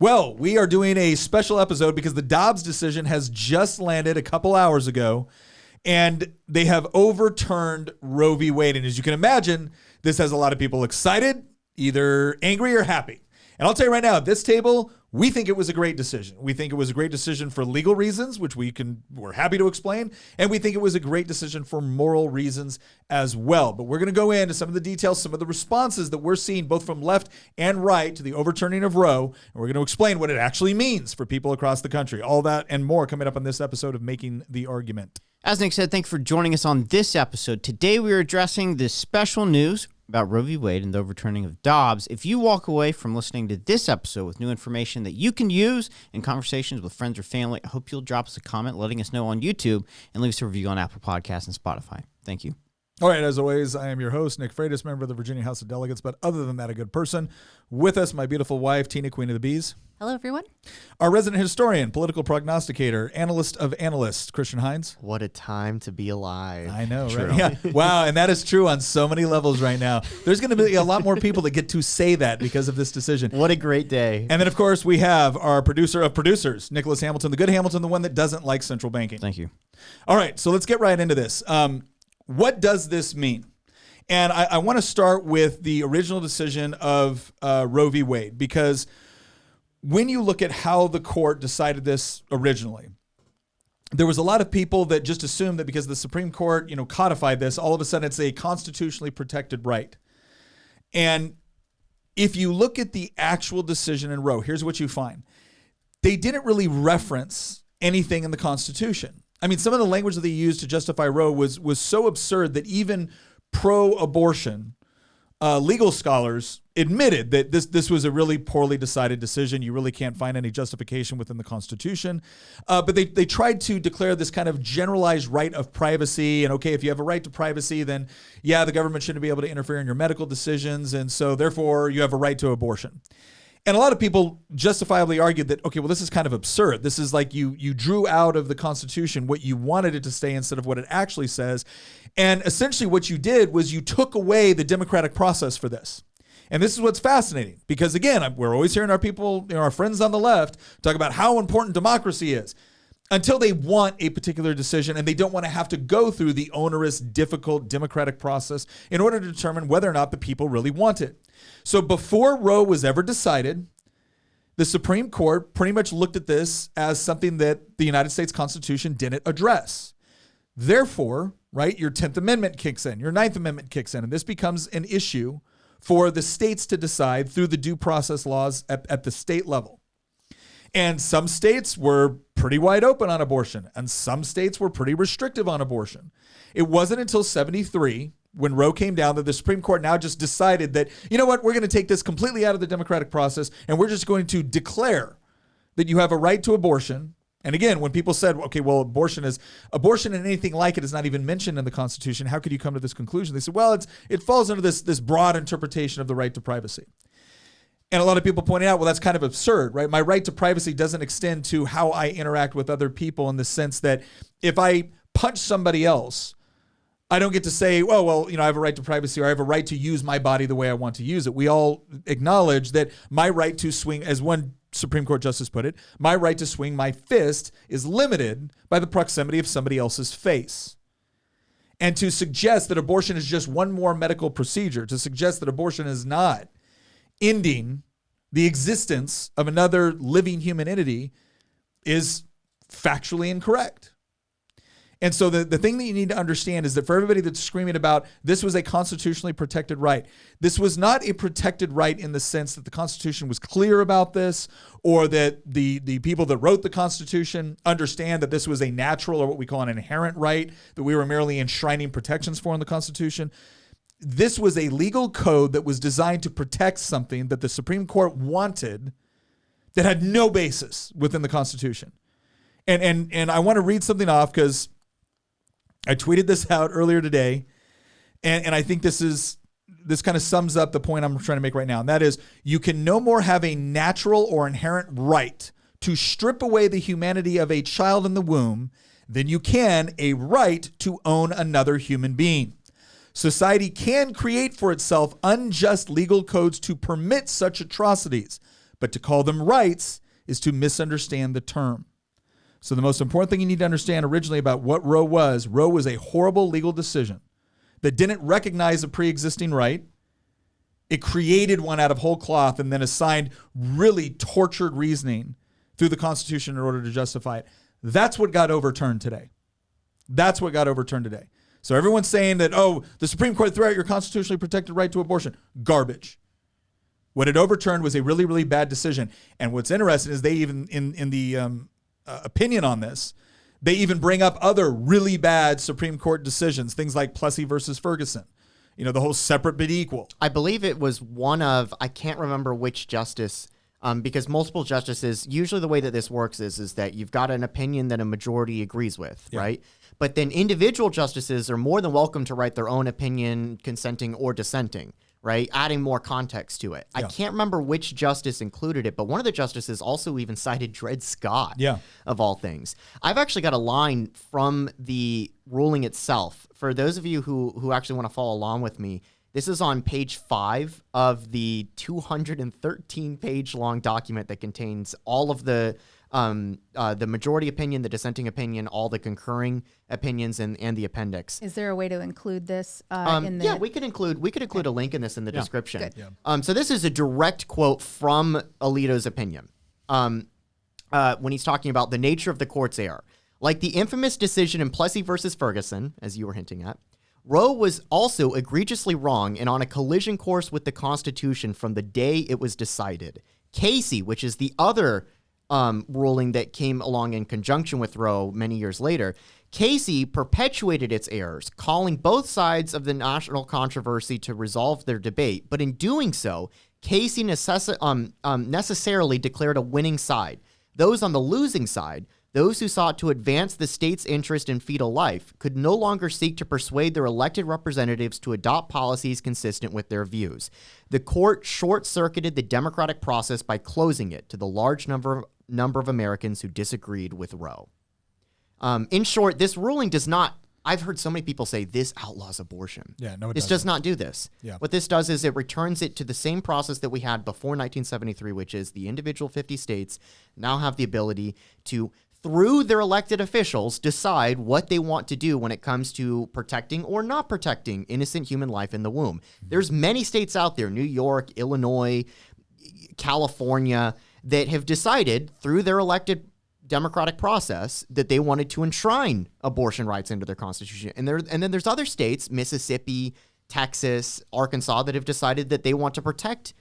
Well, we are doing a special episode because the Dobbs decision has just landed a couple hours ago, and they have overturned Roe v. Wade. And as you can imagine, this has a lot of people excited, either angry or happy. And I'll tell you right now, at this table, we think it was a great decision. We think it was a great decision for legal reasons, which we're happy to explain. And we think it was a great decision for moral reasons as well. But we're going to go into some of the details, some of the responses that we're seeing both from left and right to the overturning of Roe. And we're going to explain what it actually means for people across the country. All that and more coming up on this episode of Making the Argument. As Nick said, thanks for joining us on this episode. Today we are addressing this special news about Roe v. Wade and the overturning of Dobbs. If you walk away from listening to this episode with new information that you can use in conversations with friends or family, I hope you'll drop us a comment letting us know on YouTube and leave us a review on Apple Podcasts and Spotify. Thank you. All right, as always, I am your host, Nick Freitas, member of the Virginia House of Delegates, but other than that, a good person. With us, my beautiful wife, Tina, Queen of the Bees. Hello, everyone. Our resident historian, political prognosticator, analyst of analysts, Christian Hines. What a time to be alive. I know, right? Yeah. Wow, and that is true on so many levels right now. There's going to be a lot more people that get to say that because of this decision. What a great day. And then, of course, we have our producer of producers, Nicholas Hamilton, the good Hamilton, the one that doesn't like central banking. Thank you. All right, so let's get right into this. What does this mean? And I want to start with the original decision of Roe v. Wade, because when you look at how the court decided this originally, there was a lot of people that just assumed that because the Supreme Court, codified this, all of a sudden it's a constitutionally protected right. And if you look at the actual decision in Roe, here's what you find. They didn't really reference anything in the Constitution. I mean, some of the language that they used to justify Roe was so absurd that even pro-abortion legal scholars admitted that this was a really poorly decided decision. You really can't find any justification within the Constitution. But they tried to declare this kind of generalized right of privacy. And okay, if you have a right to privacy, then yeah, the government shouldn't be able to interfere in your medical decisions. And so therefore you have a right to abortion. And a lot of people justifiably argued that, okay, well, this is kind of absurd. This is like you drew out of the Constitution what you wanted it to say instead of what it actually says. And essentially what you did was you took away the democratic process for this. And this is what's fascinating, because again, we're always hearing our people, our friends on the left talk about how important democracy is until they want a particular decision and they don't want to have to go through the onerous, difficult democratic process in order to determine whether or not the people really want it. So before Roe was ever decided, the Supreme Court pretty much looked at this as something that the United States Constitution didn't address. Therefore, right, your 10th Amendment kicks in, your 9th Amendment kicks in, and this becomes an issue for the states to decide through the due process laws at the state level. And some states were pretty wide open on abortion, and some states were pretty restrictive on abortion. It wasn't until 73 when Roe came down that the Supreme Court now just decided that, you know what, we're going to take this completely out of the democratic process, and we're just going to declare that you have a right to abortion. And again, when people said, okay, well, abortion and anything like it is not even mentioned in the Constitution, how could you come to this conclusion? They said, well, it falls under this broad interpretation of the right to privacy. And a lot of people pointed out, well, that's kind of absurd, right? My right to privacy doesn't extend to how I interact with other people in the sense that if I punch somebody else, I don't get to say, well, I have a right to privacy or I have a right to use my body the way I want to use it. We all acknowledge that my right to swing, as one Supreme Court justice put it, my right to swing my fist is limited by the proximity of somebody else's face. And to suggest that abortion is just one more medical procedure, to suggest that abortion is not ending the existence of another living human entity is factually incorrect. And so the thing that you need to understand is that for everybody that's screaming about this was a constitutionally protected right, this was not a protected right in the sense that the Constitution was clear about this, or that the people that wrote the Constitution understand that this was a natural or what we call an inherent right that we were merely enshrining protections for in the Constitution. This was a legal code that was designed to protect something that the Supreme Court wanted that had no basis within the Constitution. And I want to read something off because I tweeted this out earlier today, and I think this kind of sums up the point I'm trying to make right now, and that is you can no more have a natural or inherent right to strip away the humanity of a child in the womb than you can a right to own another human being. Society can create for itself unjust legal codes to permit such atrocities, But to call them rights is to misunderstand the term. So the most important thing you need to understand originally about what Roe was a horrible legal decision that didn't recognize a pre-existing right. It created one out of whole cloth and then assigned really tortured reasoning through the Constitution in order to justify it. That's what got overturned today. That's what got overturned today. So everyone's saying that, oh, the Supreme Court threw out your constitutionally protected right to abortion. Garbage. What it overturned was a really, really bad decision. And what's interesting is they even, in the opinion on this, they even bring up other really bad Supreme Court decisions, things like Plessy versus Ferguson. You know, the whole separate but equal. I believe it was one of, I can't remember which justice, because multiple justices, usually the way that this works is that you've got an opinion that a majority agrees with, right? But then individual justices are more than welcome to write their own opinion, consenting or dissenting, right? Adding more context to it. I can't remember which justice included it, but one of the justices also even cited Dred Scott, of all things. I've actually got a line from the ruling itself. For those of you who actually want to follow along with me, this is on page 5 of the 213-page long document that contains all of the majority opinion, the dissenting opinion, all the concurring opinions, and the appendix. Is there a way to include this in the... Yeah, we could include a link in this in the description. Good. Yeah. So this is a direct quote from Alito's opinion when he's talking about the nature of the court's error. Like the infamous decision in Plessy versus Ferguson, as you were hinting at, Roe was also egregiously wrong and on a collision course with the Constitution from the day it was decided. Casey, which is the other ruling that came along in conjunction with Roe many years later, Casey perpetuated its errors, calling both sides of the national controversy to resolve their debate. But in doing so, Casey necessarily declared a winning side. Those on the losing side, those who sought to advance the state's interest in fetal life, could no longer seek to persuade their elected representatives to adopt policies consistent with their views. The court short-circuited the democratic process by closing it to the large number of Americans who disagreed with Roe. In short, this ruling does not, I've heard so many people say this outlaws abortion. Yeah, no, it This doesn't. does not do this. Yeah. What this does is it returns it to the same process that we had before 1973, which is the individual 50 states now have the ability to, through their elected officials, decide what they want to do when it comes to protecting or not protecting innocent human life in the womb. There's many states out there, New York, Illinois, California, that have decided through their elected democratic process that they wanted to enshrine abortion rights into their constitution. And then there's other states, Mississippi, Texas, Arkansas, that have decided that they want to protect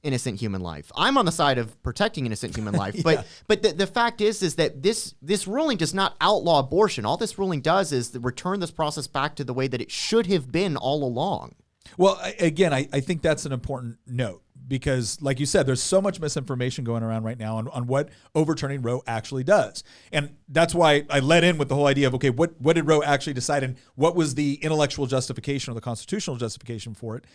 innocent human life. I'm on the side of protecting innocent human life, but the fact is that this ruling does not outlaw abortion. All this ruling does is return this process back to the way that it should have been all along. Well, again, I think that's an important note because, like you said, there's so much misinformation going around right now on what overturning Roe actually does. And that's why I led in with the whole idea of, okay, what did Roe actually decide and what was the intellectual justification or the constitutional justification for it?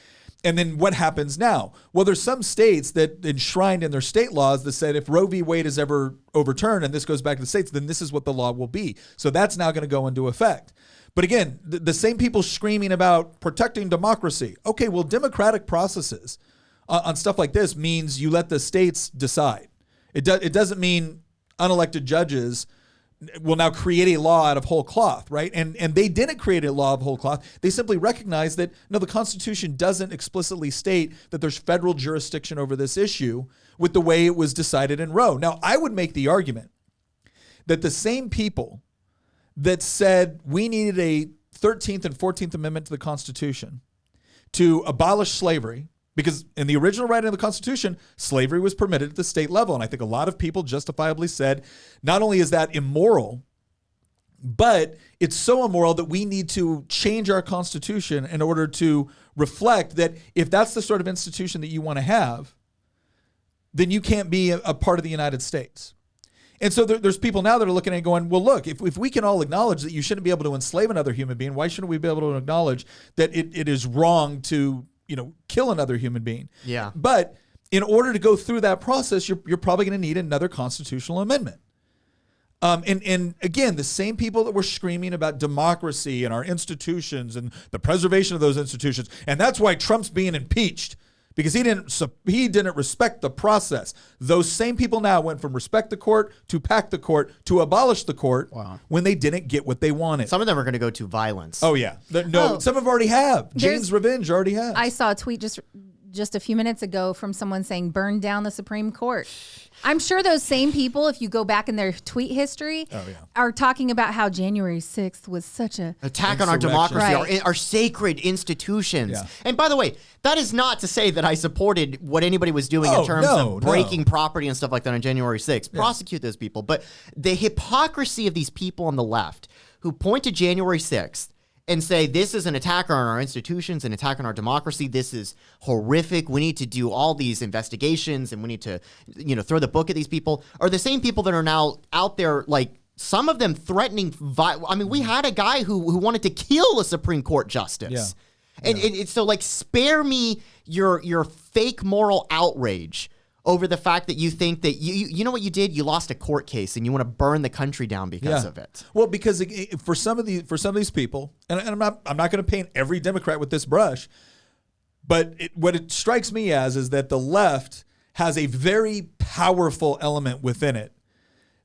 And then what happens now? Well, there's some states that enshrined in their state laws that said if Roe v. Wade is ever overturned and this goes back to the states, then this is what the law will be. So that's now going to go into effect. But again, the same people screaming about protecting democracy. Okay, well, democratic processes on stuff like this means you let the states decide. It doesn't mean unelected judges will now create a law out of whole cloth, right? And they didn't create a law of whole cloth. They simply recognized that, no, the Constitution doesn't explicitly state that there's federal jurisdiction over this issue with the way it was decided in Roe. Now, I would make the argument that the same people that said we needed a 13th and 14th Amendment to the Constitution to abolish slavery, because in the original writing of the Constitution, slavery was permitted at the state level. And I think a lot of people justifiably said, not only is that immoral, but it's so immoral that we need to change our Constitution in order to reflect that if that's the sort of institution that you want to have, then you can't be a part of the United States. And so there's people now that are looking at it going, well, look, if we can all acknowledge that you shouldn't be able to enslave another human being, why shouldn't we be able to acknowledge that it is wrong to kill another human being? Yeah. But in order to go through that process, you're probably going to need another constitutional amendment. And again, the same people that were screaming about democracy and our institutions and the preservation of those institutions, and that's why Trump's being impeached, because he didn't respect the process. Those same people now went from respect the court to pack the court to abolish the court when they didn't get what they wanted. Some of them are going to go to violence. Oh yeah, some of them already have. Jane's Revenge already has. I saw a tweet just a few minutes ago from someone saying burn down the Supreme Court. I'm sure those same people, if you go back in their tweet history, are talking about how January 6th was such a attack on our democracy, Right. our sacred institutions. Yeah. And by the way, that is not to say that I supported what anybody was doing in terms of breaking property and stuff like that on January 6th. Prosecute those people. But the hypocrisy of these people on the left who point to January 6th and say this is an attack on our institutions, an attack on our democracy. This is horrific. We need to do all these investigations and we need to, throw the book at these people. Are the same people that are now out there, like some of them threatening. We had a guy who wanted to kill a Supreme Court justice, and so like spare me your fake moral outrage over the fact that you think that you know what you did? You lost a court case and you want to burn the country down because of it. Well, because for some of these people, and I'm not going to paint every Democrat with this brush, but what it strikes me as is that the left has a very powerful element within it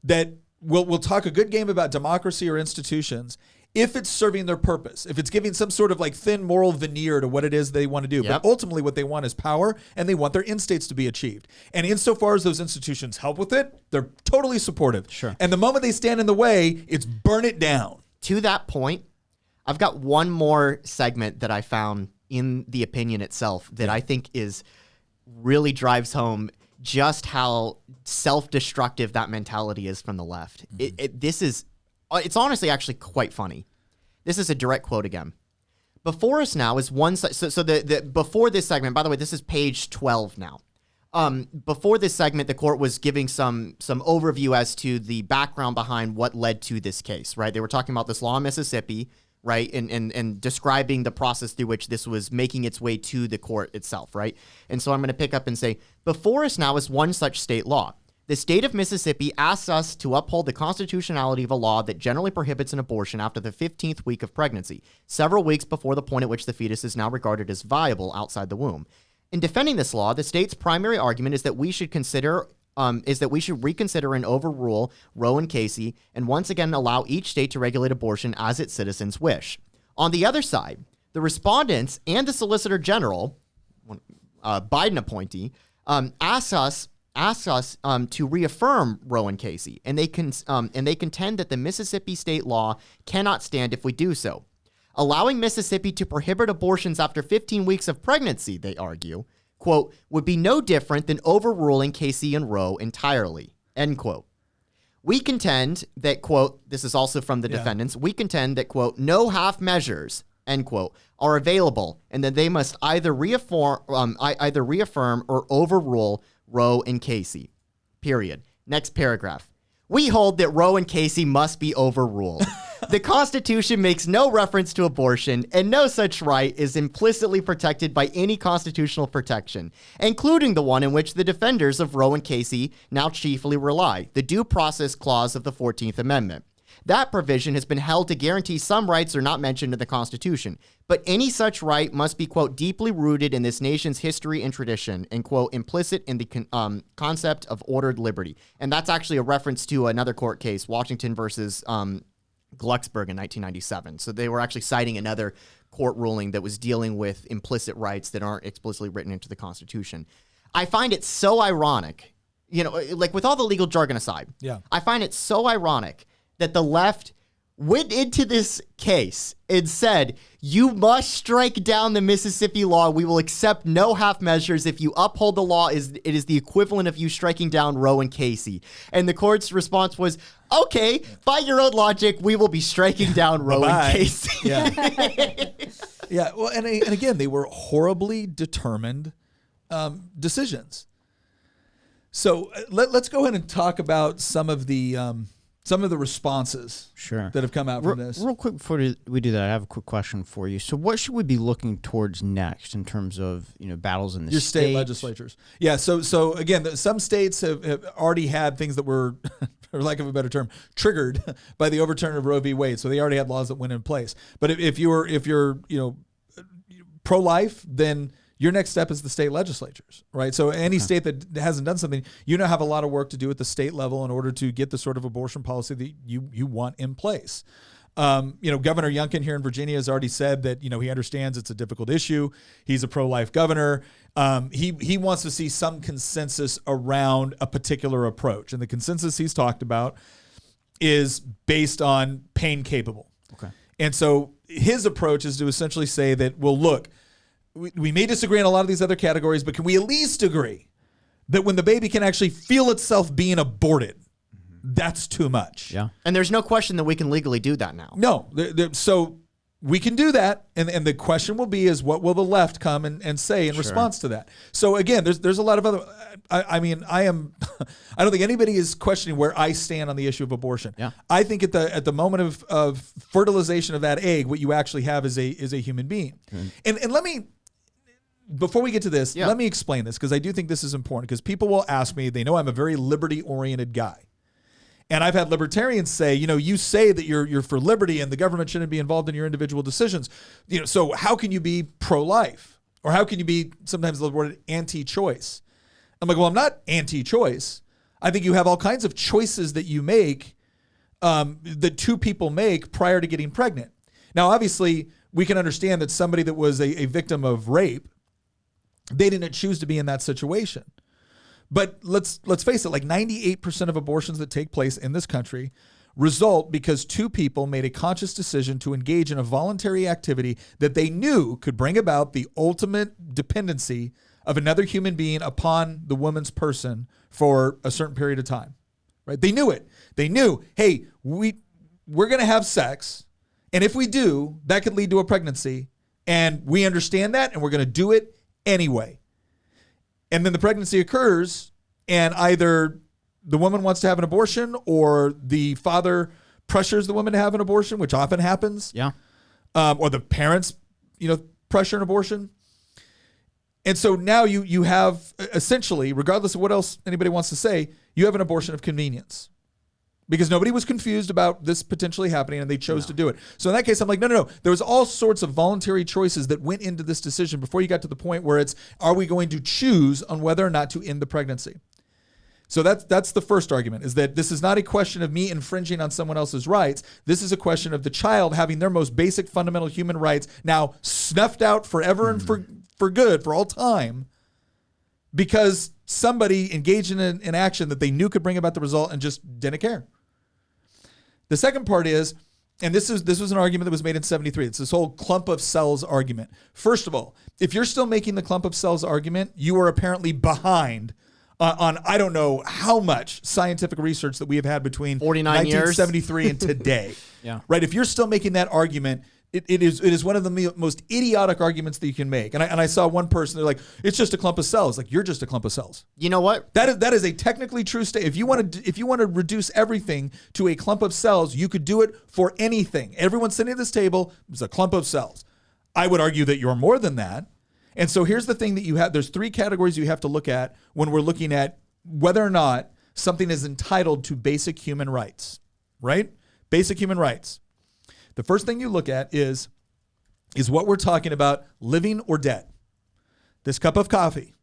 that will talk a good game about democracy or institutions if it's serving their purpose, if it's giving some sort of like thin moral veneer to what it is they want to do. Yep. But ultimately what they want is power, and they want their end states to be achieved. And insofar as those institutions help with it, they're totally supportive. Sure. And the moment they stand in the way, it's burn it down. To that point, I've got one more segment that I found in the opinion itself that I think really drives home just how self-destructive that mentality is from the left. It's honestly actually quite funny. This is a direct quote again. Before us now is one. So before this segment, by the way, this is page 12 now. Before this segment, the court was giving some overview as to the background behind what led to this case, right? They were talking about this law in Mississippi, right? And describing the process through which this was making its way to the court itself, right? And so I'm going to pick up and say, before us now is one such state law. The state of Mississippi asks us to uphold the constitutionality of a law that generally prohibits an abortion after the 15th week of pregnancy, several weeks before the point at which the fetus is now regarded as viable outside the womb. In defending this law, the state's primary argument is that we should reconsider and overrule Roe and Casey and once again allow each state to regulate abortion as its citizens wish. On the other side, the respondents and the Solicitor General, Biden appointee, asks us to reaffirm Roe and Casey, and they contend that the Mississippi state law cannot stand if we do so. Allowing Mississippi to prohibit abortions after 15 weeks of pregnancy, they argue, quote, would be no different than overruling Casey and Roe entirely, end quote. We contend that, quote, this is also from the defendants, we contend that, quote, no half measures, end quote, are available, and that they must either reaffirm or overrule Roe and Casey, period. Next paragraph. We hold that Roe and Casey must be overruled. The Constitution makes no reference to abortion, and no such right is implicitly protected by any constitutional protection, including the one in which the defenders of Roe and Casey now chiefly rely, the Due Process Clause of the 14th Amendment. That provision has been held to guarantee some rights are not mentioned in the Constitution, but any such right must be, quote, deeply rooted in this nation's history and tradition, and, quote, implicit in the concept of ordered liberty. And that's actually a reference to another court case, Washington versus Glucksberg in 1997. So they were actually citing another court ruling that was dealing with implicit rights that aren't explicitly written into the Constitution. I find it so ironic, like with all the legal jargon aside, I find it so ironic that the left went into this case and said, you must strike down the Mississippi law. We will accept no half measures. If you uphold the law, it is the equivalent of you striking down Roe and Casey. And the court's response was, okay, by your own logic, we will be striking down Roe and Casey. Yeah. Well, and again, they were horribly determined decisions. So let's go ahead and talk about some of the responses that have come out from this. Real quick before we do that, I have a quick question for you. So what should we be looking towards next in terms of battles in the your state legislatures? Yeah. So again, some states have already had things that were, for lack of a better term, triggered by the overturn of Roe v. Wade. So they already had laws that went in place. But if you're pro-life, then your next step is the state legislatures, right? So any state that hasn't done something, you now have a lot of work to do at the state level in order to get the sort of abortion policy that you want in place. Governor Youngkin here in Virginia has already said that, he understands it's a difficult issue. He's a pro-life governor. He wants to see some consensus around a particular approach. And the consensus he's talked about is based on pain capable. Okay. And so his approach is to essentially say that, well, look, we may disagree on a lot of these other categories, but can we at least agree that when the baby can actually feel itself being aborted, that's too much? Yeah. And there's no question that we can legally do that now. No. So we can do that. And the question will be is what will the left come and say in response to that? So again, there's a lot of other, I don't think anybody is questioning where I stand on the issue of abortion. Yeah. I think at the moment of fertilization of that egg, what you actually have is a human being. And let me, before we get to this, let me explain this, because I do think this is important, because people will ask me, they know I'm a very liberty-oriented guy. And I've had libertarians say, you say that you're for liberty and the government shouldn't be involved in your individual decisions. So how can you be pro-life? Or how can you be, sometimes the word, anti-choice? I'm like, well, I'm not anti-choice. I think you have all kinds of choices that you make, that two people make prior to getting pregnant. Now, obviously, we can understand that somebody that was a victim of rape, they didn't choose to be in that situation. But let's face it, like 98% of abortions that take place in this country result because two people made a conscious decision to engage in a voluntary activity that they knew could bring about the ultimate dependency of another human being upon the woman's person for a certain period of time, right? They knew it. They knew, hey, we're going to have sex, and if we do, that could lead to a pregnancy, and we understand that, and we're going to do it anyway. And then the pregnancy occurs, and either the woman wants to have an abortion or the father pressures the woman to have an abortion, which often happens. Yeah. Or the parents, pressure an abortion. And so now you have essentially, regardless of what else anybody wants to say, you have an abortion of convenience. Because nobody was confused about this potentially happening and they chose to do it. So in that case, I'm like, no. There was all sorts of voluntary choices that went into this decision before you got to the point where it's, are we going to choose on whether or not to end the pregnancy? So that's the first argument, is that this is not a question of me infringing on someone else's rights. This is a question of the child having their most basic fundamental human rights now snuffed out forever and for good, for all time, because somebody engaged in an action that they knew could bring about the result and just didn't care. The second part is, and this was an argument that was made in 73. It's this whole clump of cells argument. First of all, if you're still making the clump of cells argument, you are apparently behind on I don't know how much scientific research that we have had between 1973 and today. Yeah. Right? If you're still making that argument, it is one of the most idiotic arguments that you can make. And I saw one person, they're like, it's just a clump of cells. Like, you're just a clump of cells. You know what? That is a technically true state. If you want to reduce everything to a clump of cells, you could do it for anything. Everyone sitting at this table is a clump of cells. I would argue that you're more than that. And so here's the thing that you have. There's three categories you have to look at when we're looking at whether or not something is entitled to basic human rights, right? Basic human rights. The first thing you look at is what we're talking about, living or dead. This cup of coffee,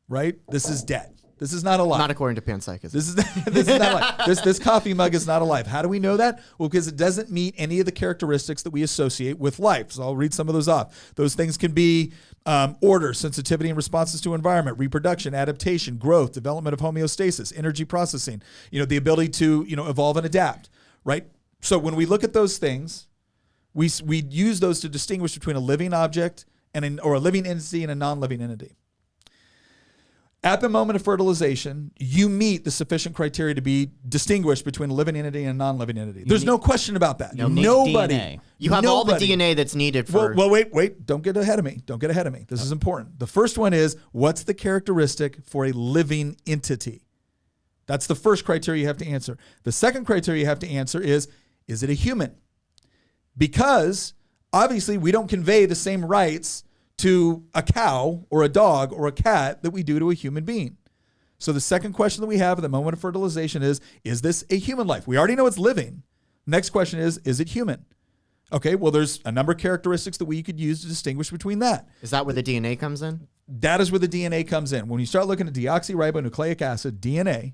right? This is dead. This is not alive. Not according to panpsychism. This is not alive. This coffee mug is not alive. How do we know that? Well, because it doesn't meet any of the characteristics that we associate with life. So I'll read some of those off. Those things can be order, sensitivity and responses to environment, reproduction, adaptation, growth, development of homeostasis, energy processing, the ability to, evolve and adapt, right? So when we look at those things, we use those to distinguish between a living object or a living entity and a non-living entity. At the moment of fertilization, you meet the sufficient criteria to be distinguished between a living entity and a non-living entity. There's no question about that. Nobody. DNA. You have all the DNA that's needed for... Well, wait. Don't get ahead of me. This is important. The first one is, what's the characteristic for a living entity? That's the first criteria you have to answer. The second criteria you have to answer is it a human? Because obviously we don't convey the same rights to a cow or a dog or a cat that we do to a human being. So the second question that we have at the moment of fertilization is this a human life? We already know it's living. Next question is it human? Okay, well, there's a number of characteristics that we could use to distinguish between that. Is that where the DNA comes in? That is where the DNA comes in. When you start looking at deoxyribonucleic acid, DNA,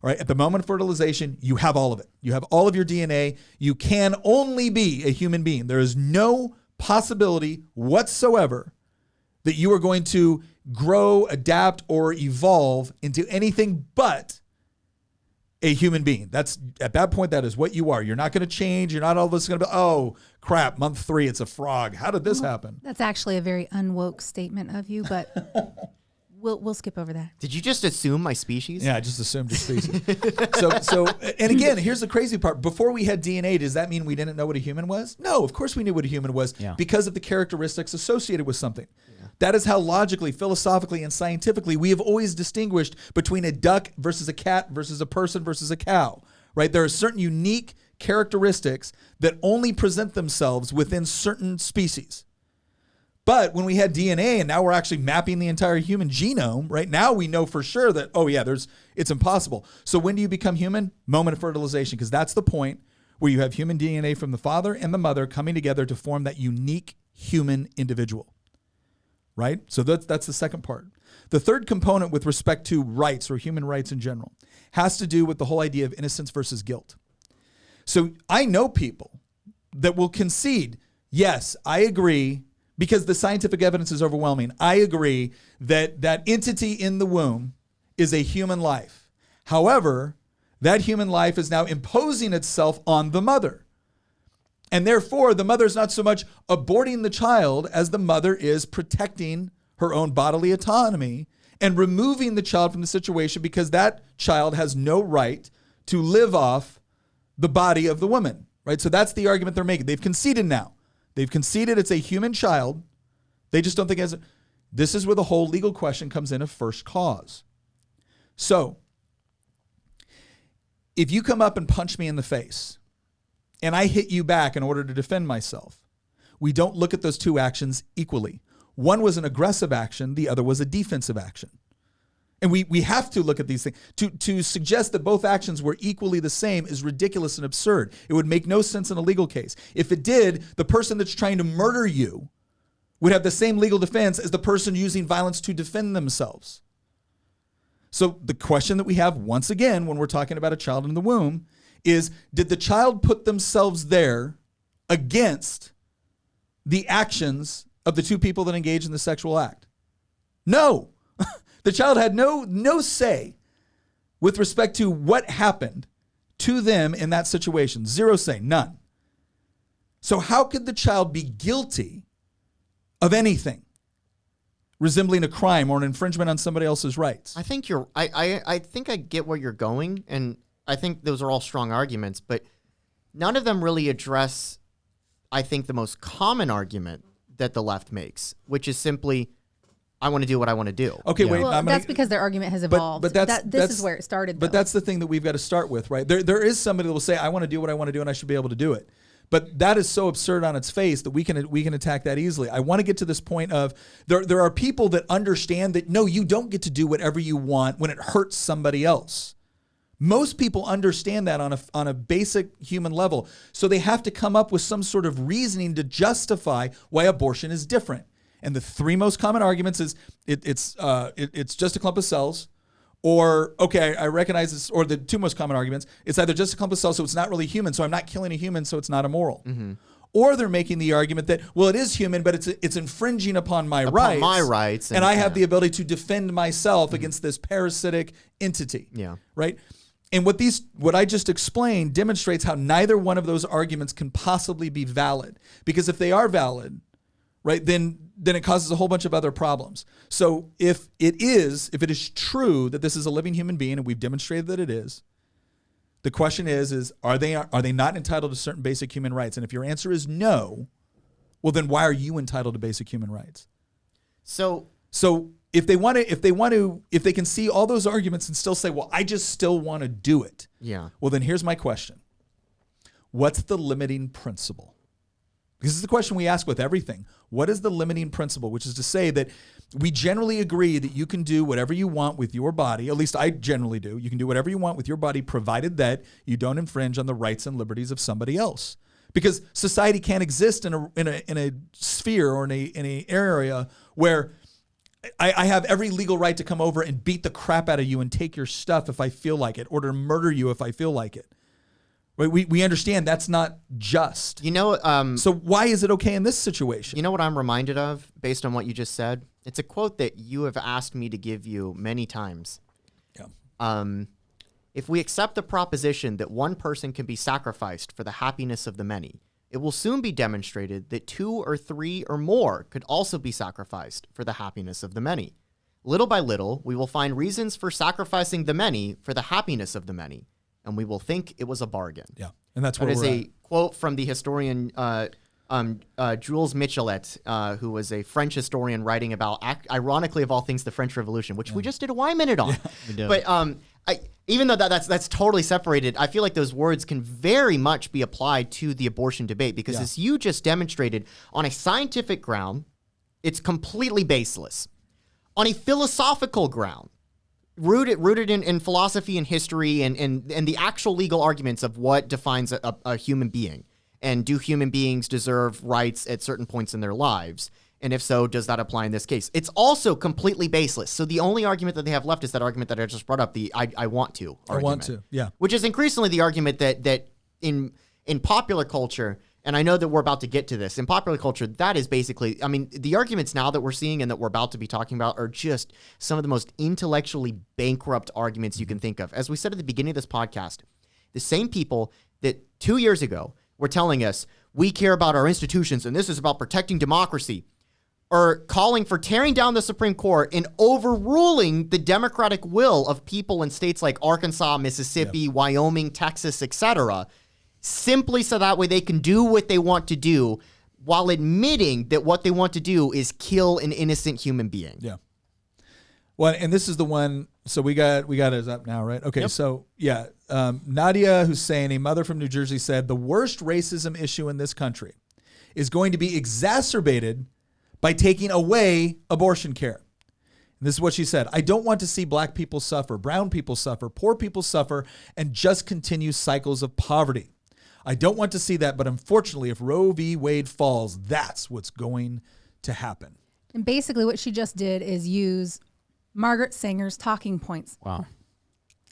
all right, at the moment of fertilization, you have all of it. You have all of your DNA. You can only be a human being. There is no possibility whatsoever that you are going to grow, adapt, or evolve into anything but a human being. That's at that point, that is what you are. You're not going to change. You're not all of a sudden going to be, oh crap, month 3, it's a frog. How did this happen? That's actually a very unwoke statement of you, but we'll skip over that. Did you just assume my species? Yeah, I just assumed your species. so, and again, here's the crazy part. Before we had DNA, does that mean we didn't know what a human was? No, of course we knew what a human was because of the characteristics associated with something. That is how logically, philosophically, and scientifically we have always distinguished between a duck versus a cat versus a person versus a cow, right? There are certain unique characteristics that only present themselves within certain species. But when we had DNA and now we're actually mapping the entire human genome, right? Now we know for sure that, oh yeah, it's impossible. So when do you become human? Moment of fertilization, because that's the point where you have human DNA from the father and the mother coming together to form that unique human individual. Right? So that's the second part. The third component with respect to rights or human rights in general has to do with the whole idea of innocence versus guilt. So I know people that will concede, yes, I agree, because the scientific evidence is overwhelming. I agree that that entity in the womb is a human life. However, that human life is now imposing itself on the mother. And therefore, the mother is not so much aborting the child as the mother is protecting her own bodily autonomy and removing the child from the situation because that child has no right to live off the body of the woman, right? So that's the argument they're making. They've conceded now. They've conceded it's a human child. They just don't think this is where the whole legal question comes in of first cause. So if you come up and punch me in the face, and I hit you back in order to defend myself, we don't look at those two actions equally. One was an aggressive action, the other was a defensive action. And we have to look at these things. To suggest that both actions were equally the same is ridiculous and absurd. It would make no sense in a legal case. If it did, the person that's trying to murder you would have the same legal defense as the person using violence to defend themselves. So the question that we have once again when we're talking about a child in the womb is, did the child put themselves there against the actions of the two people that engaged in the sexual act? No. The child had no say with respect to what happened to them in that situation. Zero say, none. So how could the child be guilty of anything resembling a crime or an infringement on somebody else's rights? I think I think I get where you're going, and I think those are all strong arguments, but none of them really address, I think, the most common argument that the left makes, which is simply, I want to do what I want to do. Okay, wait. Well, that's because their argument has evolved. But this is where it started, But though. that's the thing that we've got to start with, right? There is somebody that will say, I want to do what I want to do and I should be able to do it. But that is so absurd on its face that we can attack that easily. I want to get to this point of there are people that understand that, no, you don't get to do whatever you want when it hurts somebody else. Most people understand that on a basic human level. So they have to come up with some sort of reasoning to justify why abortion is different. And the three most common arguments is it's just a clump of cells, or, okay, I recognize this, or the two most common arguments, it's either just a clump of cells, so it's not really human, so I'm not killing a human, so it's not immoral. Mm-hmm. Or they're making the argument that, well, it is human, but it's infringing upon my rights. My rights. And I have the ability to defend myself against this parasitic entity. Yeah. Right? And what I just explained demonstrates how neither one of those arguments can possibly be valid. Because if they are valid, right, then it causes a whole bunch of other problems. So if it is true that this is a living human being, and we've demonstrated that it is, the question is are they not entitled to certain basic human rights? And if your answer is no, well, then why are you entitled to basic human rights? So if they can see all those arguments and still say, well, I just still want to do it. Yeah. Well, then here's my question. What's the limiting principle? This is the question we ask with everything. What is the limiting principle? Which is to say that we generally agree that you can do whatever you want with your body. At least I generally do. You can do whatever you want with your body, provided that you don't infringe on the rights and liberties of somebody else. because society can't exist in a sphere or in a area where I have every legal right to come over and beat the crap out of you and take your stuff if I feel like it, or to murder you if I feel like it. We understand that's not just. So why is it okay in this situation? You know what I'm reminded of based on what you just said? It's a quote that you have asked me to give you many times. Yeah. If we accept the proposition that one person can be sacrificed for the happiness of the many, it will soon be demonstrated that 2 or 3 or more could also be sacrificed for the happiness of the many. Little by little, we will find reasons for sacrificing the many for the happiness of the many, and we will think it was a bargain. Yeah, and that's where that is we're a at. quote from the historian Jules Michelet, who was a French historian writing about, ironically of all things, the French Revolution, which we just did a Y-minute on. We did. But even though that's totally separated, I feel like those words can very much be applied to the abortion debate, because as you just demonstrated, on a scientific ground, it's completely baseless. On a philosophical ground, rooted in philosophy and history and the actual legal arguments of what defines a human being, and do human beings deserve rights at certain points in their lives? And if so, does that apply in this case? It's also completely baseless. So the only argument that they have left is that argument that I just brought up, the I want to argument. I want to, yeah. Which is increasingly the argument that in popular culture, and I know that we're about to get to this, in popular culture, that is basically, I mean, the arguments now that we're seeing and that we're about to be talking about are just some of the most intellectually bankrupt arguments you can think of. As we said at the beginning of this podcast, the same people that 2 years ago were telling us, we care about our institutions and this is about protecting democracy, are calling for tearing down the Supreme Court and overruling the democratic will of people in states like Arkansas, Mississippi, Wyoming, Texas, etc., simply so that way they can do what they want to do, while admitting that what they want to do is kill an innocent human being. Yeah. Well, and this is the one. So we got it up now, right? Okay. Yep. So yeah, Nadia Hussein, a mother from New Jersey, said the worst racism issue in this country is going to be exacerbated by taking away abortion care. And this is what she said. I don't want to see black people suffer, brown people suffer, poor people suffer, and just continue cycles of poverty. I don't want to see that, but unfortunately, if Roe v. Wade falls, that's what's going to happen. And basically what she just did is use Margaret Sanger's talking points. Wow.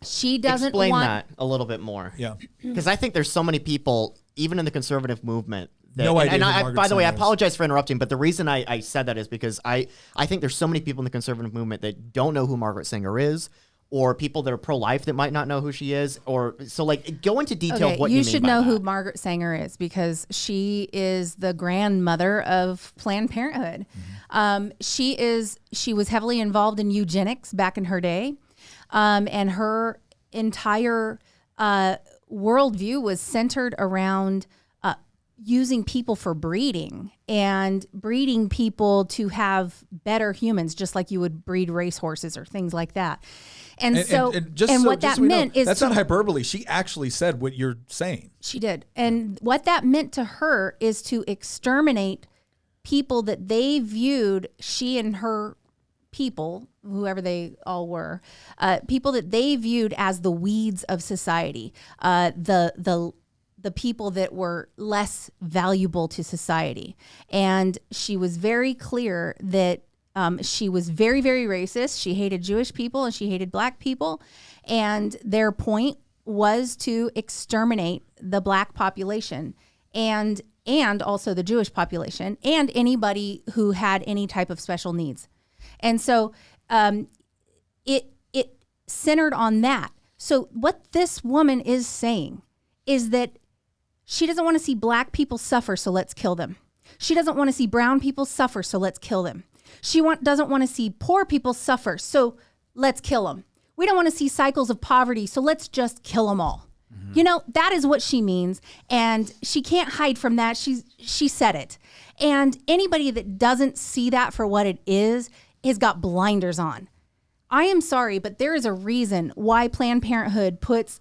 She doesn't Explain want that a little bit more. Yeah. Because I think there's so many people, even in the conservative movement, that, No idea and who I, Margaret by the way, I Sanger is. apologize for interrupting, but the reason I said that is because I think there's so many people in the conservative movement that don't know who Margaret Sanger is, or people that are pro-life that might not know who she is, or so like go into detail of what you mean should by know that. who Margaret Sanger is, because she is the grandmother of Planned Parenthood. She was heavily involved in eugenics back in her day, and her entire worldview was centered around using people for breeding and breeding people to have better humans, just like you would breed racehorses or things like that. And what that meant is that's not hyperbole. She actually said what you're saying. She did. And what that meant to her is to exterminate people that they viewed, she and her people, whoever they all were, people that they viewed as the weeds of society, the people that were less valuable to society. And she was very clear that she was very, very racist. She hated Jewish people and she hated black people. And their point was to exterminate the black population and also the Jewish population and anybody who had any type of special needs. And so it centered on that. So what this woman is saying is that she doesn't want to see black people suffer, so let's kill them. She doesn't want to see brown people suffer, so let's kill them. She doesn't want to see poor people suffer, so let's kill them. We don't want to see cycles of poverty, so let's just kill them all. Mm-hmm. You know, that is what she means, and she can't hide from that. She said it. And anybody that doesn't see that for what it is has got blinders on. I am sorry, but there is a reason why Planned Parenthood puts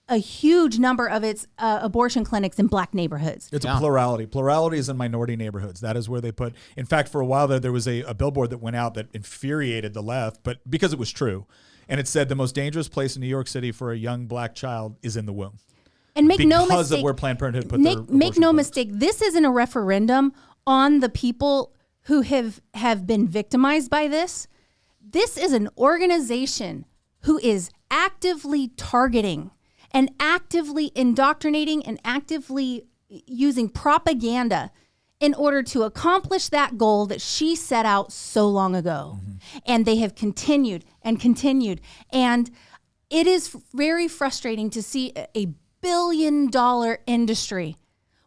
a huge number of its abortion clinics in black neighborhoods. It's a plurality. Plurality is in minority neighborhoods. That is where they put. In fact, for a while there was a billboard that went out that infuriated the left, but because it was true, and it said the most dangerous place in New York City for a young black child is in the womb. And make no because mistake, of where Planned Parenthood put make their no abortion clinics. mistake. This isn't a referendum on the people who have been victimized by this. This is an organization who is actively targeting and actively indoctrinating and actively using propaganda in order to accomplish that goal that she set out so long ago. And they have continued and continued. And it is very frustrating to see a billion-dollar industry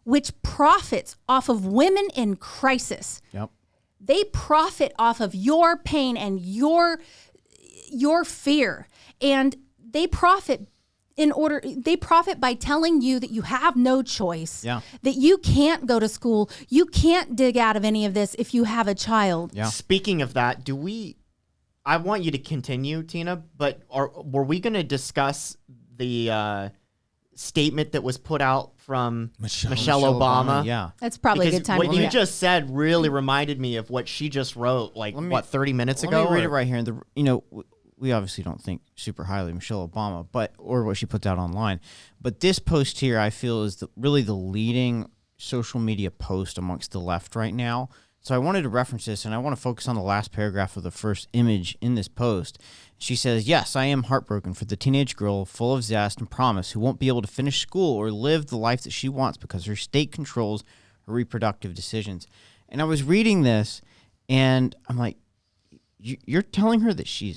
which profits off of women in crisis. Yep. They profit off of your pain and your fear. And they profit by telling you that you have no choice, that you can't go to school, you can't dig out of any of this if you have a child. Yeah. Speaking of that, I want you to continue, Tina, but were we going to discuss the statement that was put out from Michelle Obama? Yeah. That's probably Because a good time what to you do that. just said really reminded me of what she just wrote, 30 minutes ago? Let me read it right here. We obviously don't think super highly of Michelle Obama, or what she puts out online. But this post here, I feel, is really the leading social media post amongst the left right now. So I wanted to reference this, and I want to focus on the last paragraph of the first image in this post. She says, "Yes, I am heartbroken for the teenage girl full of zest and promise who won't be able to finish school or live the life that she wants because her state controls her reproductive decisions." And I was reading this, and I'm like, you're telling her that she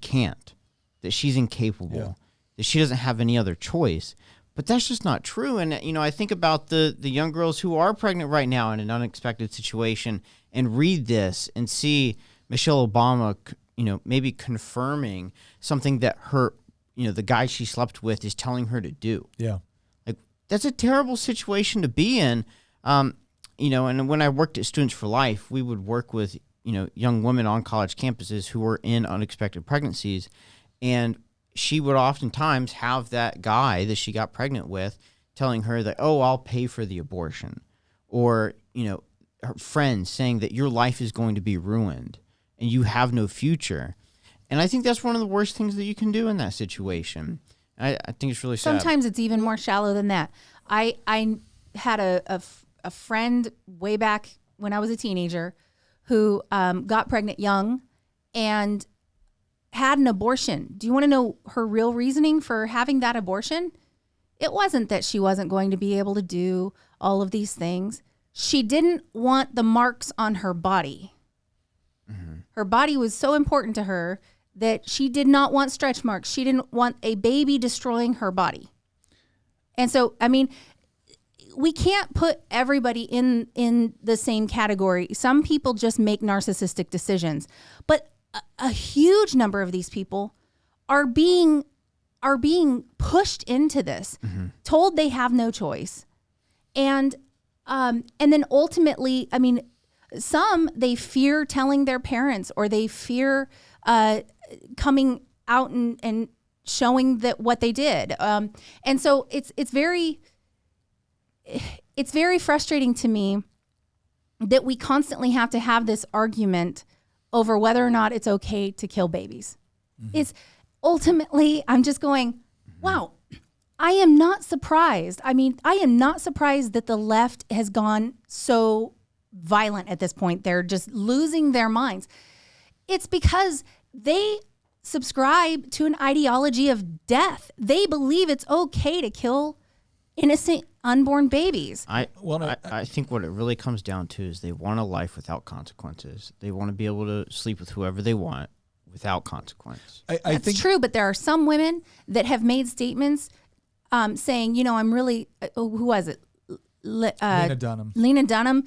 can't, that she's incapable, that she doesn't have any other choice. But that's just not true. And, I think about the young girls who are pregnant right now in an unexpected situation and read this and see Michelle Obama, maybe confirming something that her, the guy she slept with is telling her to do. Yeah. Like, that's a terrible situation to be in. And when I worked at Students for Life, we would work with, young women on college campuses who were in unexpected pregnancies. And she would oftentimes have that guy that she got pregnant with telling her that, oh, I'll pay for the abortion. Or, her friends saying that your life is going to be ruined and you have no future. And I think that's one of the worst things that you can do in that situation. I think it's really sad. Sometimes it's even more shallow than that. I had a friend way back when I was a teenager who got pregnant young and had an abortion. Do you want to know her real reasoning for having that abortion? It wasn't that she wasn't going to be able to do all of these things. She didn't want the marks on her body. Mm-hmm. Her body was so important to her that she did not want stretch marks. She didn't want a baby destroying her body. And so, we can't put everybody in the same category. Some people just make narcissistic decisions, but a huge number of these people are being pushed into this, told they have no choice, and then ultimately, some they fear telling their parents, or they fear coming out and showing that what they did, and so it's very frustrating to me that we constantly have to have this argument over whether or not it's okay to kill babies. It's ultimately, I'm just going, wow, I am not surprised. I am not surprised that the left has gone so violent at this point. They're just losing their minds. It's because they subscribe to an ideology of death. They believe it's okay to kill innocent unborn babies. I think what it really comes down to is they want a life without consequences. They want to be able to sleep with whoever they want without consequence. I think true, but there are some women that have made statements saying, I'm really, who was it? Lena Dunham. Lena Dunham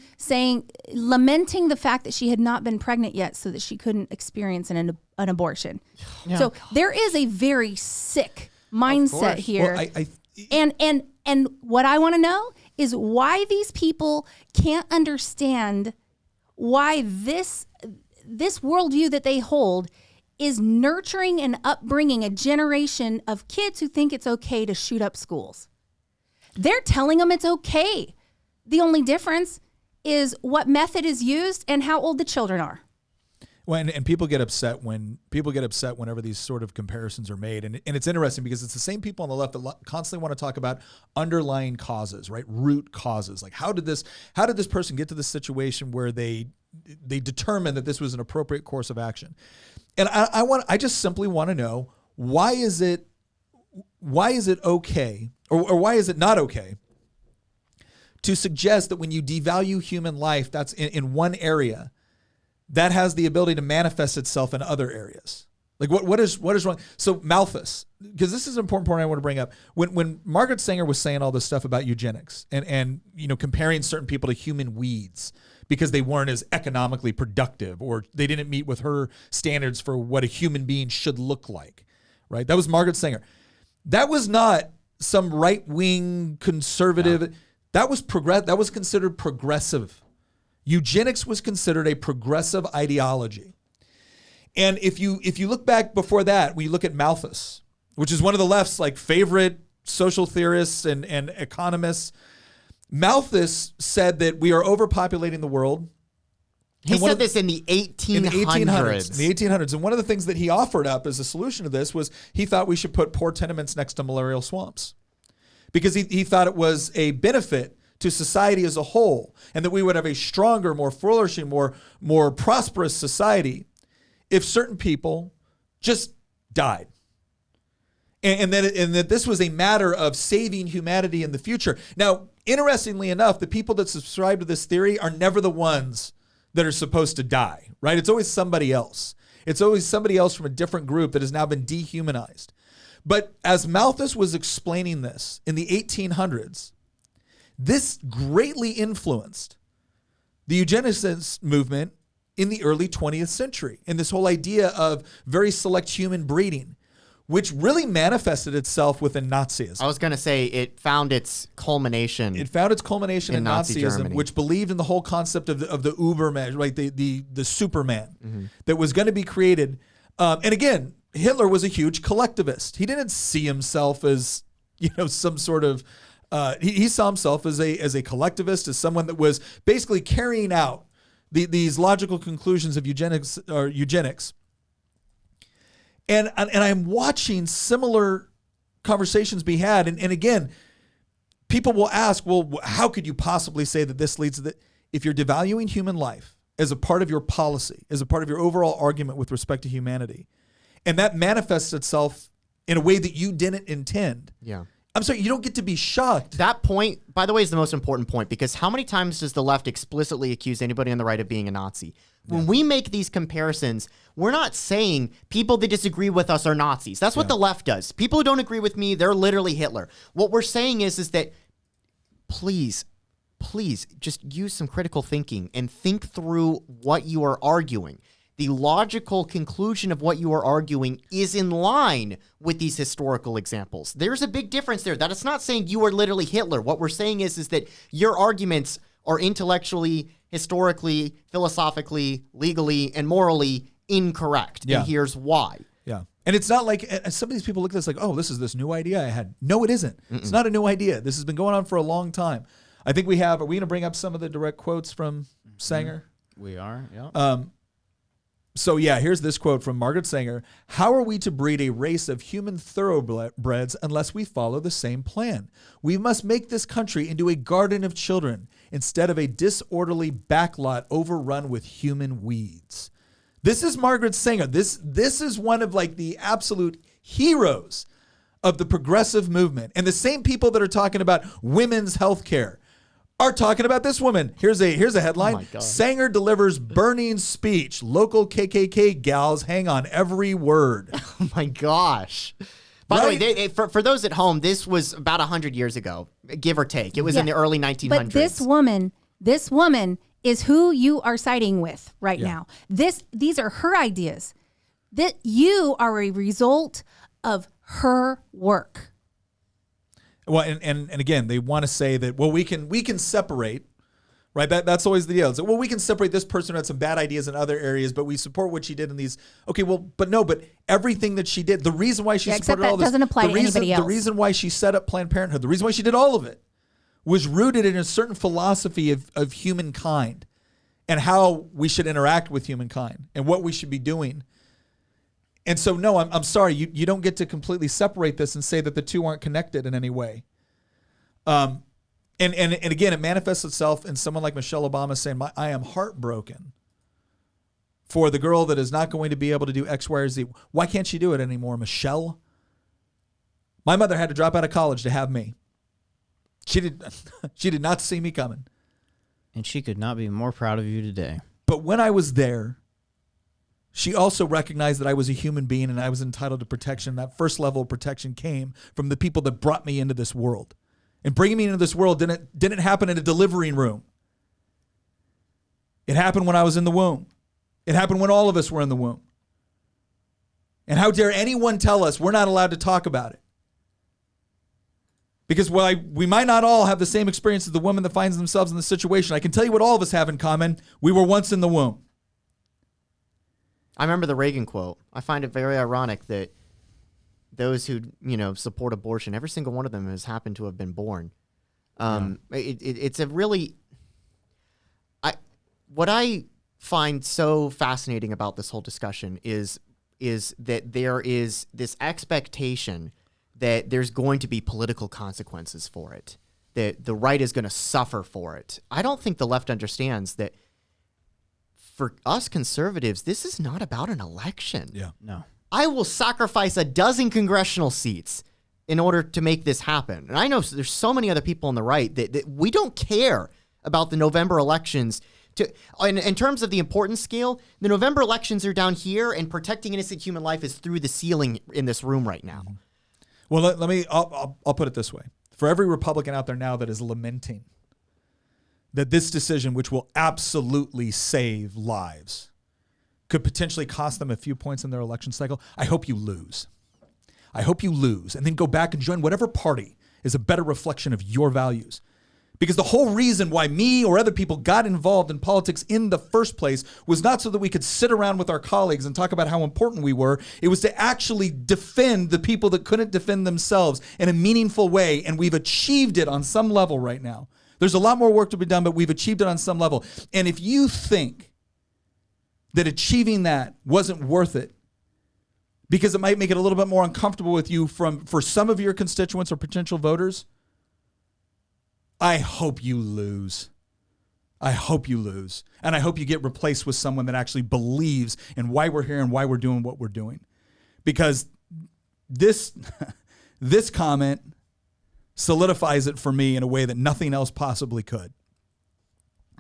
lamenting the fact that she had not been pregnant yet so that she couldn't experience an abortion. Yeah. So there is a very sick mindset here. Well, and what I want to know is why these people can't understand why this worldview that they hold is nurturing and upbringing a generation of kids who think it's okay to shoot up schools. They're telling them it's okay. The only difference is what method is used and how old the children are. And people get upset whenever these sort of comparisons are made. And it's interesting because it's the same people on the left that constantly want to talk about underlying causes, right? Root causes. Like how did this person get to this situation where they determined that this was an appropriate course of action? And I just simply want to know, why is it okay or why is it not okay to suggest that when you devalue human life, that's in one area, that has the ability to manifest itself in other areas? Like what is wrong? So Malthus, because this is an important point I want to bring up. When Margaret Sanger was saying all this stuff about eugenics and comparing certain people to human weeds because they weren't as economically productive or they didn't meet with her standards for what a human being should look like, right? That was Margaret Sanger. That was not some right-wing conservative. No. That was considered progressive. Eugenics was considered a progressive ideology. And if you look back before that, when you look at Malthus, which is one of the left's like favorite social theorists and economists, Malthus said that we are overpopulating the world. He said this in the 1800s. In the 1800s. And one of the things that he offered up as a solution to this was he thought we should put poor tenements next to malarial swamps because he thought it was a benefit to society as a whole, and that we would have a stronger, more flourishing, more prosperous society if certain people just died. And that this was a matter of saving humanity in the future. Now, interestingly enough, the people that subscribe to this theory are never the ones that are supposed to die, right? It's always somebody else. It's always somebody else from a different group that has now been dehumanized. But as Malthus was explaining this in the 1800s, this greatly influenced the eugenics movement in the early 20th century, and this whole idea of very select human breeding, which really manifested itself within Nazism. I was going to say it found its culmination. It found its culmination in Nazi Nazism, Germany. which believed in the whole concept of the Uberman, right? The Superman that was going to be created. And again, Hitler was a huge collectivist. He didn't see himself as some sort of he saw himself as a collectivist, as someone that was basically carrying out these logical conclusions of eugenics. And I'm watching similar conversations be had. And again, people will ask, well, how could you possibly say that this leads to that? If you're devaluing human life as a part of your policy, as a part of your overall argument with respect to humanity, and that manifests itself in a way that you didn't intend. Yeah. I'm sorry, you don't get to be shocked. That point, by the way, is the most important point, because how many times does the left explicitly accuse anybody on the right of being a Nazi? When we make these comparisons, we're not saying people that disagree with us are Nazis. That's what the left does. People who don't agree with me, they're literally Hitler. What we're saying is that please just use some critical thinking and think through what you are arguing. The logical conclusion of what you are arguing is in line with these historical examples. There's a big difference there. That it's not saying you are literally Hitler. What we're saying is that your arguments are intellectually, historically, philosophically, legally, and morally incorrect. Yeah. And here's why. Yeah. And it's not like some of these people look at this like, oh, this is this new idea I had. No, it isn't. It's not a new idea. This has been going on for a long time. I think are we going to bring up some of the direct quotes from Sanger? We are, yeah. So yeah, here's this quote from Margaret Sanger. How are we to breed a race of human thoroughbreds unless we follow the same plan? We must make this country into a garden of children instead of a disorderly backlot overrun with human weeds. This is Margaret Sanger. This is one of like the absolute heroes of the progressive movement. And the same people that are talking about women's health care are talking about this woman. Here's a headline. Oh my God. Sanger delivers burning speech. Local KKK gals hang on every word. Oh my gosh. By the way, for those at home, this was about 100 years ago, give or take. It was in the early 1900s. But this woman is who you are siding with right now. These are her ideas. That you are a result of her work. Well, and again, they want to say that, well, we can separate, right? That's always the deal. It's like, well, we can separate this person who had some bad ideas in other areas, but we support what she did in these. Okay, well, but everything that she did, the reason why she supported all this doesn't apply to anybody else. The reason why she set up Planned Parenthood, the reason why she did all of it, was rooted in a certain philosophy of humankind. and how we should interact with humankind and what we should be doing. And so, no, I'm sorry, you don't get to completely separate this and say that the two aren't connected in any way. And again, it manifests itself in someone like Michelle Obama saying, I am heartbroken for the girl that is not going to be able to do X, Y, or Z. Why can't she do it anymore, Michelle? My mother had to drop out of college to have me. She did not see me coming. And she could not be more proud of you today. But when I was there, she also recognized that I was a human being and I was entitled to protection. That first level of protection came from the people that brought me into this world. And bringing me into this world didn't happen in a delivering room. It happened when I was in the womb. It happened when all of us were in the womb. And how dare anyone tell us we're not allowed to talk about it? Because while we might not all have the same experience as the woman that finds themselves in the situation, I can tell you what all of us have in common. We were once in the womb. I remember the Reagan quote. I find it very ironic that those who, support abortion, every single one of them has happened to have been born. It's a really... What I find so fascinating about this whole discussion is that there is this expectation that there's going to be political consequences for it, that the right is going to suffer for it. I don't think the left understands that for us conservatives, this is not about an election. Yeah. No. I will sacrifice a dozen congressional seats in order to make this happen. And I know there's so many other people on the right that we don't care about the November elections. In terms of the importance scale, the November elections are down here, and protecting innocent human life is through the ceiling in this room right now. Mm-hmm. Well, I'll put it this way. For every Republican out there now that is lamenting that this decision, which will absolutely save lives, could potentially cost them a few points in their election cycle, I hope you lose. I hope you lose and then go back and join whatever party is a better reflection of your values. Because the whole reason why me or other people got involved in politics in the first place was not so that we could sit around with our colleagues and talk about how important we were. It was to actually defend the people that couldn't defend themselves in a meaningful way. And we've achieved it on some level right now. There's a lot more work to be done, but we've achieved it on some level. And if you think that achieving that wasn't worth it, because it might make it a little bit more uncomfortable with you for some of your constituents or potential voters, I hope you lose. I hope you lose. And I hope you get replaced with someone that actually believes in why we're here and why we're doing what we're doing. Because this comment solidifies it for me in a way that nothing else possibly could.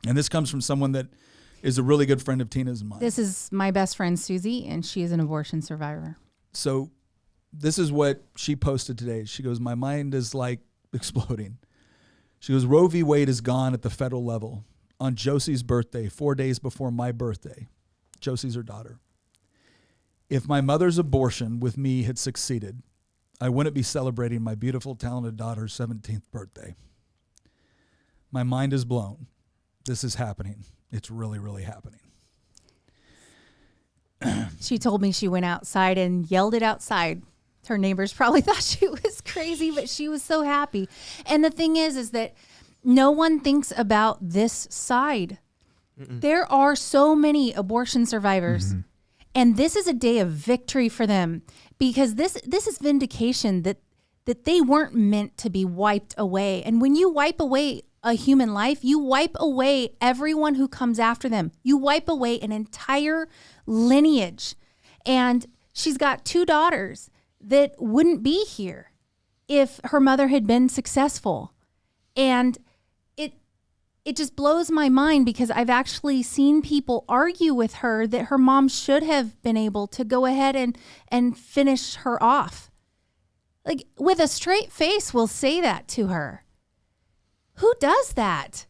And this comes from someone that is a really good friend of Tina's and mine. This is my best friend, Susie, and she is an abortion survivor. So this is what she posted today. She goes, my mind is like exploding. She goes, Roe v. Wade is gone at the federal level on Josie's birthday, 4 days before my birthday. Josie's her daughter. If my mother's abortion with me had succeeded, I wouldn't be celebrating my beautiful, talented daughter's 17th birthday. My mind is blown. This is happening. It's really, really happening. She told me she went outside and yelled it outside. Her neighbors probably thought she was crazy, but she was so happy. And the thing is that no one thinks about this side. There are so many abortion survivors, and this is a day of victory for them, because this is vindication that they weren't meant to be wiped away. And when you wipe away a human life, you wipe away everyone who comes after them. You wipe away an entire lineage. And she's got 2 daughters that wouldn't be here if her mother had been successful. And it just blows my mind, because I've actually seen people argue with her that her mom should have been able to go ahead and finish her off. Like, with a straight face, we'll say that to her. Who does that?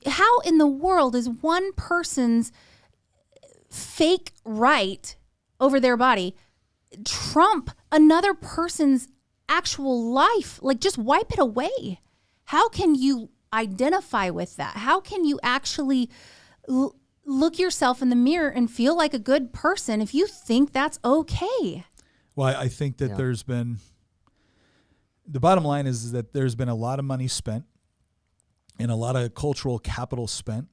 How in the world is one person's fake right over their body trump another person's actual life? Like, just wipe it away. How can you identify with that? How can you actually look yourself in the mirror and feel like a good person if you think that's okay? Well, I think that there's been, the bottom line is that there's been a lot of money spent and a lot of cultural capital spent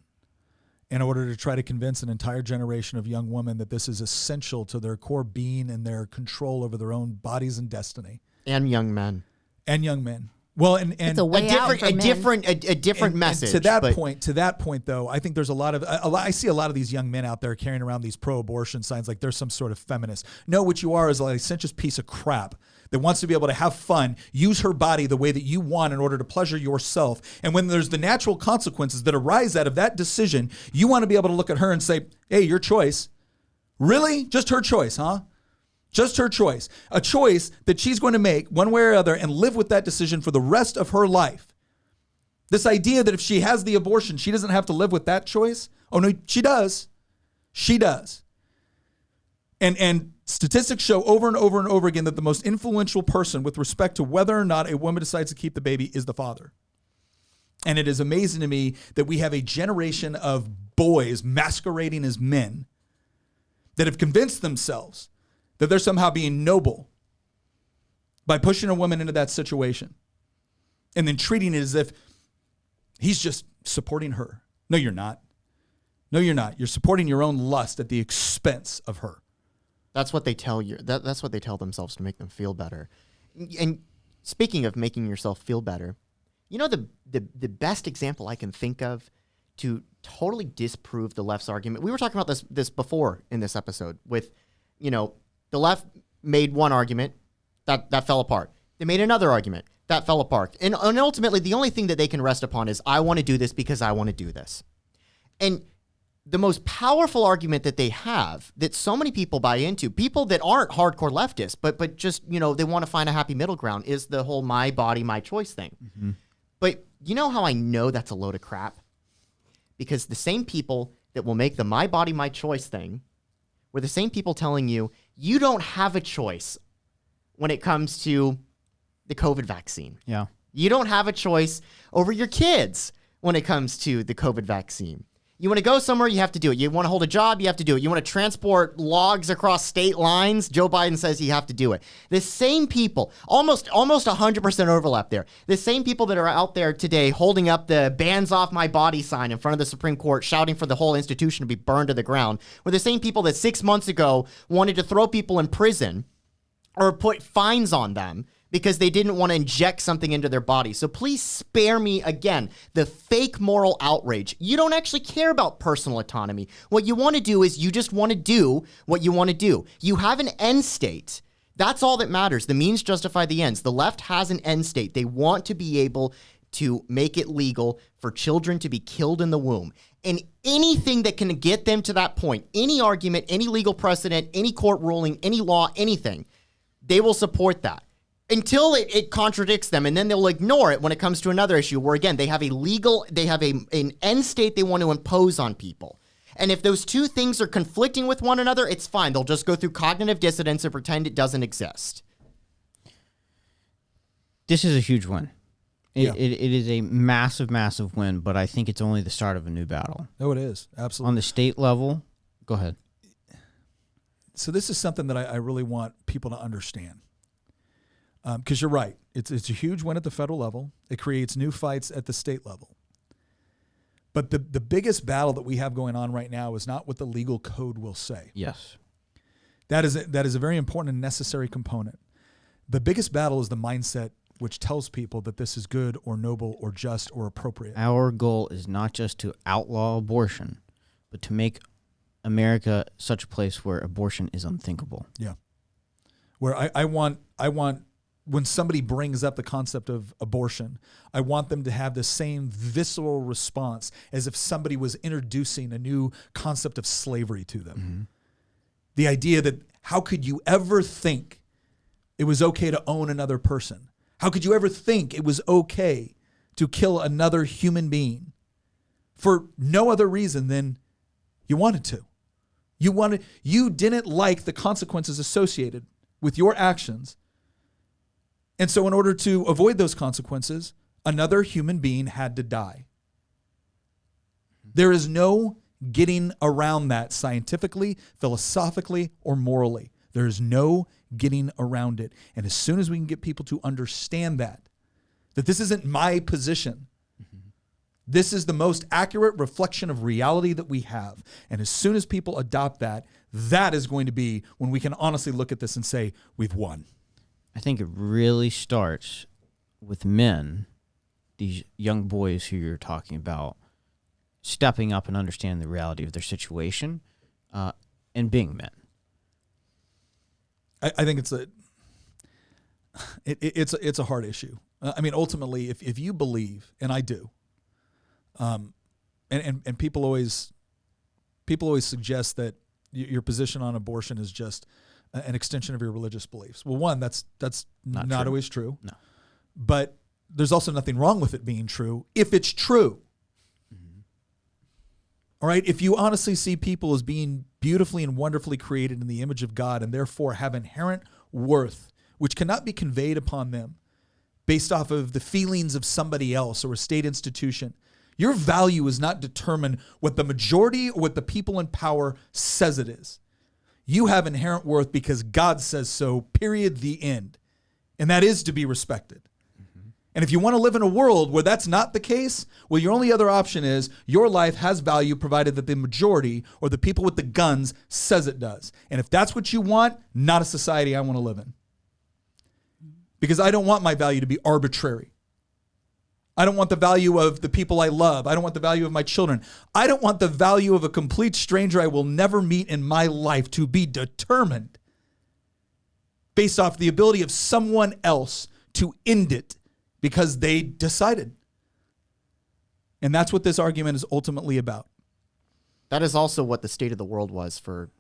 in order to try to convince an entire generation of young women that this is essential to their core being and their control over their own bodies and destiny. And young men. Well, and it's a way out for men. A different message. And to that point, though, I think there's I see a lot of these young men out there carrying around these pro-abortion signs like they're some sort of feminist. No, what you are is a licentious piece of crap that wants to be able to have fun, use her body the way that you want in order to pleasure yourself. And when there's the natural consequences that arise out of that decision, you want to be able to look at her and say, hey, your choice. Really? Just her choice, huh? Just her choice. A choice that she's going to make one way or other and live with that decision for the rest of her life. This idea that if she has the abortion, she doesn't have to live with that choice. Oh, no, she does. She does. And statistics show over and over and over again that the most influential person with respect to whether or not a woman decides to keep the baby is the father. And it is amazing to me that we have a generation of boys masquerading as men that have convinced themselves that they're somehow being noble by pushing a woman into that situation and then treating it as if he's just supporting her. No, you're not. No, you're not. You're supporting your own lust at the expense of her. That's what they tell you. That's what they tell themselves to make them feel better. And speaking of making yourself feel better, you know the best example I can think of to totally disprove the left's argument. We were talking about this before in this episode with, the left made one argument that fell apart. They made another argument that fell apart. And ultimately, the only thing that they can rest upon is, I want to do this because I want to do this. And the most powerful argument that they have that so many people buy into, people that aren't hardcore leftists, but just, they want to find a happy middle ground, is the whole my body, my choice thing. Mm-hmm. But you know how I know that's a load of crap? Because the same people that will make the my body, my choice thing were the same people telling you, you don't have a choice when it comes to the COVID vaccine. Yeah. You don't have a choice over your kids when it comes to the COVID vaccine. You want to go somewhere, you have to do it. You want to hold a job, you have to do it. You want to transport logs across state lines, Joe Biden says you have to do it. The same people, almost 100% overlap there. The same people that are out there today holding up the "Bands Off My Body" sign in front of the Supreme Court, shouting for the whole institution to be burned to the ground, were the same people that 6 months ago wanted to throw people in prison or put fines on them because they didn't want to inject something into their body. So please spare me, again, the fake moral outrage. You don't actually care about personal autonomy. What you want to do is you just want to do what you want to do. You have an end state. That's all that matters. The means justify the ends. The left has an end state. They want to be able to make it legal for children to be killed in the womb. And anything that can get them to that point, any argument, any legal precedent, any court ruling, any law, anything, they will support that. Until it contradicts them, and then they'll ignore it when it comes to another issue where, again, they have an end state they want to impose on people. And if those two things are conflicting with one another, it's fine. They'll just go through cognitive dissonance and pretend it doesn't exist. This is a huge win. It is a massive, massive win, but I think it's only the start of a new battle. Oh, it is. Absolutely. On the state level, go ahead. So this is something that I really want people to understand. Because you're right. It's a huge win at the federal level. It creates new fights at the state level. But the biggest battle that we have going on right now is not what the legal code will say. Yes. That is a very important and necessary component. The biggest battle is the mindset which tells people that this is good or noble or just or appropriate. Our goal is not just to outlaw abortion, but to make America such a place where abortion is unthinkable. Yeah. Where I want when somebody brings up the concept of abortion, I want them to have the same visceral response as if somebody was introducing a new concept of slavery to them. Mm-hmm. The idea that how could you ever think it was okay to own another person? How could you ever think it was okay to kill another human being for no other reason than you wanted to? You didn't like the consequences associated with your actions. And so in order to avoid those consequences, another human being had to die. There is no getting around that scientifically, philosophically, or morally. There is no getting around it. And as soon as we can get people to understand that this isn't my position, This is the most accurate reflection of reality that we have. And as soon as people adopt that, that is going to be when we can honestly look at this and say, we've won. I think it really starts with men, these young boys who you're talking about, stepping up and understanding the reality of their situation and being men. I think it's a hard issue. I mean, ultimately, if you believe, and I do, and people always suggest that your position on abortion is just an extension of your religious beliefs. Well, one, that's not always true. No. But there's also nothing wrong with it being true if it's true. Mm-hmm. All right? If you honestly see people as being beautifully and wonderfully created in the image of God and therefore have inherent worth, which cannot be conveyed upon them based off of the feelings of somebody else or a state institution, your value is not determined what the majority or what the people in power says it is. You have inherent worth because God says so, period, the end. And that is to be respected. Mm-hmm. And if you want to live in a world where that's not the case, well, your only other option is your life has value provided that the majority or the people with the guns says it does. And if that's what you want, not a society I want to live in. Because I don't want my value to be arbitrary. I don't want the value of the people I love. I don't want the value of my children. I don't want the value of a complete stranger I will never meet in my life to be determined based off the ability of someone else to end it because they decided. And that's what this argument is ultimately about. That is also what the state of the world was for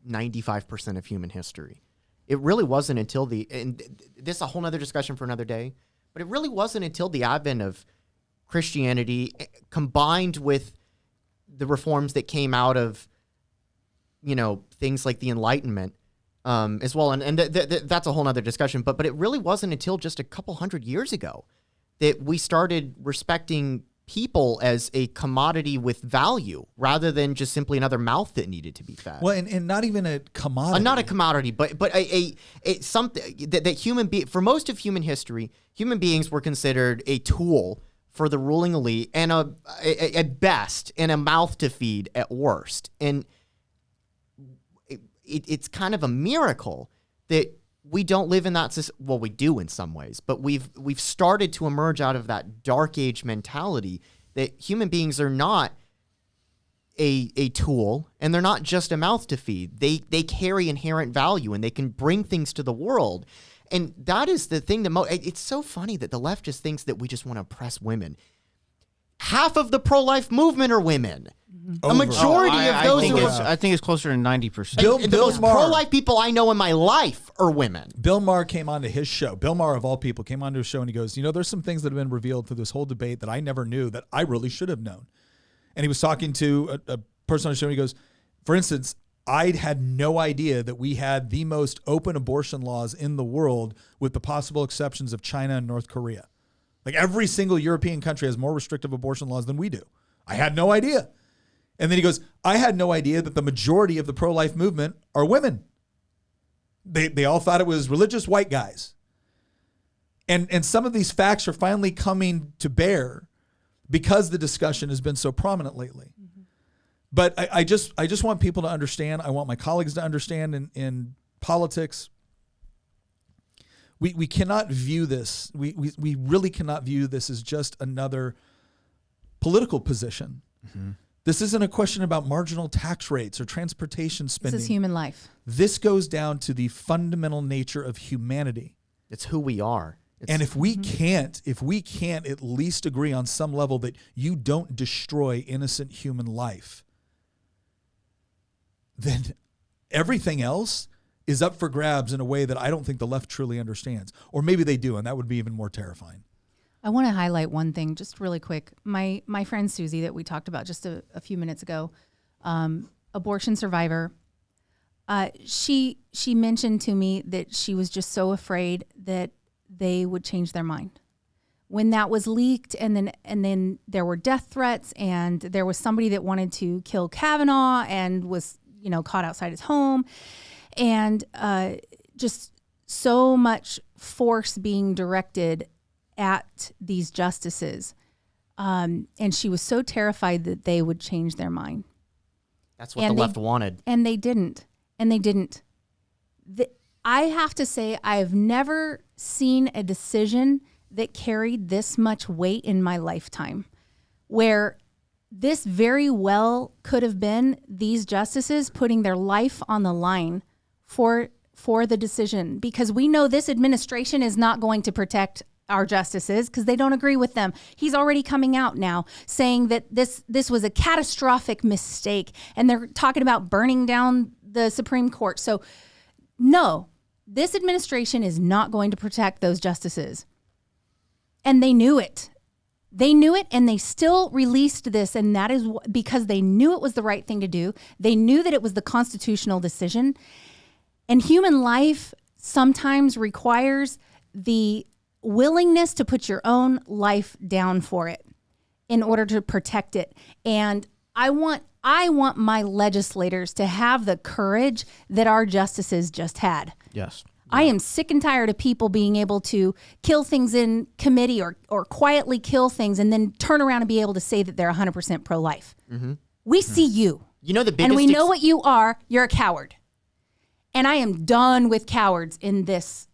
95% of human history. It really wasn't until and this is a whole other discussion for another day, but it really wasn't until the advent of Christianity combined with the reforms that came out of, things like the Enlightenment as well. And that's a whole other discussion, but it really wasn't until just a couple hundred years ago that we started respecting people as a commodity with value rather than just simply another mouth that needed to be fed. Well, and not even a commodity. Not a commodity, but a something that for most of human history, human beings were considered a tool for the ruling elite and at best and a mouth to feed at worst. And it's kind of a miracle that we don't live in that. Well, we do in some ways, but we've started to emerge out of that dark age mentality that human beings are not a tool and they're not just a mouth to feed. They carry inherent value and they can bring things to the world. And that is the thing it's so funny that the left just thinks that we just want to oppress women. Half of the pro-life movement are women. A majority of those I think it's closer to 90%. The most pro-life people I know in my life are women. Bill Maher came onto his show. Bill Maher, of all people, came onto his show and he goes, there's some things that have been revealed through this whole debate that I never knew that I really should have known. And he was talking to a person on the show and he goes, for instance, I had no idea that we had the most open abortion laws in the world with the possible exceptions of China and North Korea. Like every single European country has more restrictive abortion laws than we do. I had no idea. And then he goes, I had no idea that the majority of the pro-life movement are women. They all thought it was religious white guys. And some of these facts are finally coming to bear because the discussion has been so prominent lately. Mm-hmm. But I just want people to understand. I want my colleagues to understand in politics. We cannot view this. We really cannot view this as just another political position. Mm-hmm. This isn't a question about marginal tax rates or transportation spending. This is human life. This goes down to the fundamental nature of humanity. It's who we are. And if we can't at least agree on some level that you don't destroy innocent human life, then everything else is up for grabs in a way that I don't think the left truly understands. Or maybe they do, and that would be even more terrifying. I want to highlight one thing just really quick. My friend Susie that we talked about just a few minutes ago, abortion survivor, she mentioned to me that she was just so afraid that they would change their mind. When that was leaked and then there were death threats and there was somebody that wanted to kill Kavanaugh and was, caught outside his home and just so much force being directed at these justices. And she was so terrified that they would change their mind. That's what the left wanted. And they didn't. I have to say, I have never seen a decision that carried this much weight in my lifetime, where this very well could have been these justices putting their life on the line for the decision, because we know this administration is not going to protect our justices because they don't agree with them. He's already coming out now saying that this was a catastrophic mistake, and they're talking about burning down the Supreme Court. So no, this administration is not going to protect those justices. And they knew it. They knew it, and they still released this, and that is because they knew it was the right thing to do. They knew that it was the constitutional decision. And human life sometimes requires the willingness to put your own life down for it in order to protect it. And I want my legislators to have the courage that our justices just had. Yes. I am sick and tired of people being able to kill things in committee or quietly kill things and then turn around and be able to say that they're 100% pro-life. Mm-hmm. We see you. You know the biggest and we know what you are. You're a coward. And I am done with cowards in this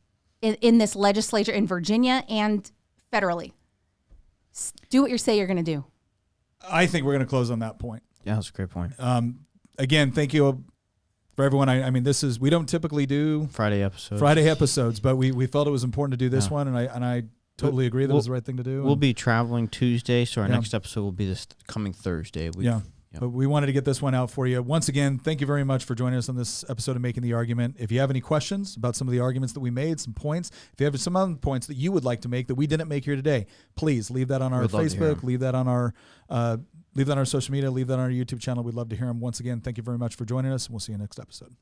legislature in Virginia and federally. Do what you say you're going to do. I think we're going to close on that point. Yeah, that's a great point. Again, thank you for everyone. I mean, we don't typically do Friday episodes, but we felt it was important to do this one, and I totally agree that it was the right thing to do. We'll be traveling Tuesday, so our next episode will be this coming Thursday. But we wanted to get this one out for you. Once again, thank you very much for joining us on this episode of Making the Argument. If you have any questions about some of the arguments that we made, some points, if you have some other points that you would like to make that we didn't make here today, please leave that on our Facebook, leave that on our social media, leave that on our YouTube channel. We'd love to hear them. Once again, thank you very much for joining us, and we'll see you next episode.